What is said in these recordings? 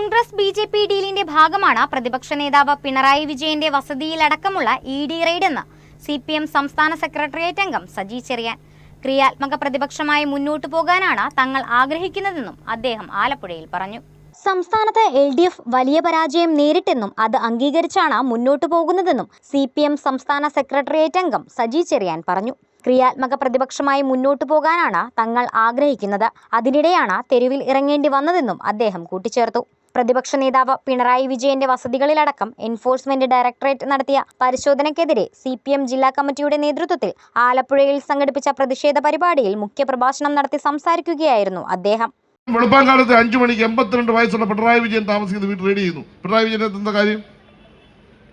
Congress BJP. ഡീലിന്റെ ഭാഗമാണ് പ്രതിപക്ഷ നേതാവ് പിണറായി വിജയന്റെ വസതിയിലടക്കമുള്ള ഇ.ഡി. റെയ്ഡെന്ന് CPM സംസ്ഥാന സെക്രട്ടേറിയറ്റ് അംഗം സജി ചെറിയാൻ. ക്രിയാത്മക പ്രതിപക്ഷമായി മുന്നോട്ടു പോകാനാണ് തങ്ങൾ ആഗ്രഹിക്കുന്നതെന്നും അദ്ദേഹം ആലപ്പുഴയിൽ പറഞ്ഞു. സംസ്ഥാനത്ത് LDF വലിയ പരാജയം നേരിട്ടെന്നും അത് അംഗീകരിച്ചാണ് മുന്നോട്ടു പോകുന്നതെന്നും CPM സംസ്ഥാന സെക്രട്ടേറിയറ്റ് അംഗം സജി ചെറിയാൻ പറഞ്ഞു. ക്രിയാത്മക പ്രതിപക്ഷമായി മുന്നോട്ടു പോകാനാണ് തങ്ങൾ ആഗ്രഹിക്കുന്നത്. അതിനിടെയാണ് തെരുവിൽ ഇറങ്ങേണ്ടി വന്നതെന്നും അദ്ദേഹം കൂട്ടിച്ചേർത്തു. പ്രതിപക്ഷ നേതാവ് പിണറായി വിജയന്റെ വസതികളിലടക്കം എൻഫോഴ്സ്മെന്റ് ഡയറക്ടറേറ്റ് നടത്തിയ പരിശോധനയ്ക്കെതിരെ CPM ജില്ലാ കമ്മിറ്റിയുടെ നേതൃത്വത്തിൽ ആലപ്പുഴയിൽ സംഘടിപ്പിച്ച പ്രതിഷേധ പരിപാടിയിൽ മുഖ്യപ്രഭാഷണം നടത്തി സംസാരിക്കുകയായിരുന്നു അദ്ദേഹം. വെളുപ്പാങ്കാലത്ത് 5 മണിക്ക് 82 വയസ്സുള്ള പിണറായി വിജയൻ താമസിക്കുന്ന വീട്ടിൽ റെയ്ഡ് ചെയ്യുന്നു. പിണറായി വിജയൻ എന്താ കാര്യം?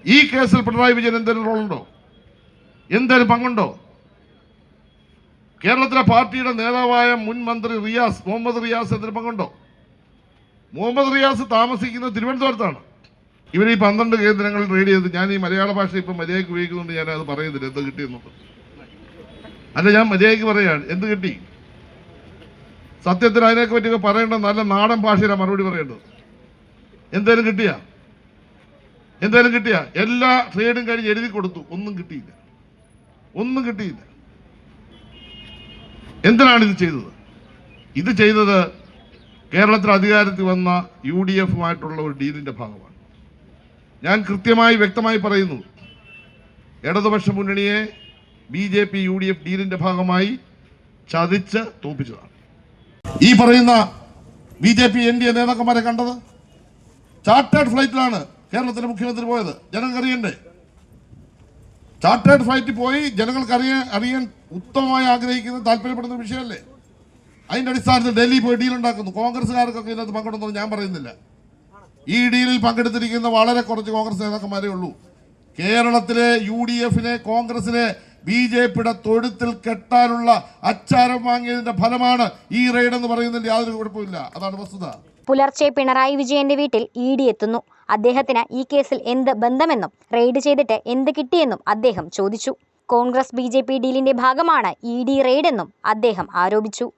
ഈ കേസിൽ പിണറായി വിജയൻ എന്തെങ്കിലും റോളുണ്ടോ? എന്തെങ്കിലും പങ്കുണ്ടോ? കേരളത്തിലെ പാർട്ടിയുടെ നേതാവായ മുൻ മന്ത്രി മുഹമ്മദ് റിയാസ് എന്തെങ്കിലും പങ്കുണ്ടോ? മുഹമ്മദ് റിയാസ് താമസിക്കുന്നത് തിരുവനന്തപുരത്താണ്. ഇവർ ഈ 12 കേന്ദ്രങ്ങളിൽ റെയ്ഡ് ചെയ്ത്, ഞാൻ ഈ മലയാള ഭാഷ ഇപ്പം മര്യാദയ്ക്ക് ഉപയോഗിക്കുന്നുണ്ട്, ഞാൻ അത് പറയുന്നില്ല എന്ത് കിട്ടിയെന്നുണ്ട്. അല്ല, ഞാൻ മര്യാദയ്ക്ക് പറയുകയാണ്, എന്ത് കിട്ടി? സത്യത്തിൽ അതിനെയൊക്കെ പറ്റിയൊക്കെ പറയേണ്ടത് നല്ല നാടൻ ഭാഷയിലാണ് മറുപടി പറയേണ്ടത്. എന്തേലും കിട്ടിയ എല്ലാ ട്രേഡും കഴിഞ്ഞ് എഴുതി കൊടുത്തു, ഒന്നും കിട്ടിയില്ല. എന്തിനാണ് ഇത് ചെയ്തത്? ഇത് ചെയ്തത് കേരളത്തിൽ അധികാരത്തിൽ വന്ന UDF-മായിട്ടുള്ള ഒരു ഡീലിന്റെ ഭാഗമാണ്. ഞാൻ കൃത്യമായി വ്യക്തമായി പറയുന്നു, ഇടതുപക്ഷ മുന്നണിയെ BJP UDF ഡീലിന്റെ ഭാഗമായി ചതിച്ച് തോൽപ്പിച്ചതാണ്. ഈ പറയുന്ന BJP NDA നേതാക്കന്മാരെ കണ്ടത് ചാർട്ടേഡ് ഫ്ലൈറ്റിലാണ് കേരളത്തിലെ മുഖ്യമന്ത്രി പോയത്. ജനങ്ങൾക്കറിയണ്ടേ? ചാർട്ടേഡ് ഫ്ലൈറ്റിൽ പോയി ജനങ്ങൾക്ക് അറിയാൻ ഉത്തമമായി ആഗ്രഹിക്കുന്ന താല്പര്യപ്പെടുന്ന വിഷയമല്ലേ? അതിന്റെ അടിസ്ഥാനത്തിൽ ഡൽഹി പോയി ഡീൽ ഉണ്ടാക്കുന്നു. കോൺഗ്രസ്സുകാർക്കൊക്കെ ഇതിനകത്ത് പങ്കെടുത്തെന്ന് ഞാൻ പറയുന്നില്ല. ഈ ഡീലിൽ പങ്കെടുത്തിരിക്കുന്ന വളരെ കുറച്ച് കോൺഗ്രസ് നേതാക്കന്മാരേ ഉള്ളൂ. കേരളത്തിലെ UDF-നെ കോൺഗ്രസിനെ BJP-യുടെ തൊഴുത്തിൽ കെട്ടാനുള്ള അച്ചാരം വാങ്ങിയതിന്റെ ഫലമാണ് ഈ റെയ്ഡ് എന്ന് പറയുന്നതിൽ യാതൊരു കുഴപ്പമില്ല. അതാണ് വസ്തുത. പുലർച്ചെ പിണറായി വിജയന്റെ വീട്ടിൽ ED എത്തുന്നു. അദ്ദേഹത്തിന് ഈ കേസിൽ എന്ത് ബന്ധമെന്നും റെയ്ഡ് ചെയ്തിട്ട് എന്ത് കിട്ടിയെന്നും അദ്ദേഹം ചോദിച്ചു. കോൺഗ്രസ് BJP ഡീലിന്റെ ഭാഗമാണ് ED റെയ്ഡെന്നും അദ്ദേഹം ആരോപിച്ചു.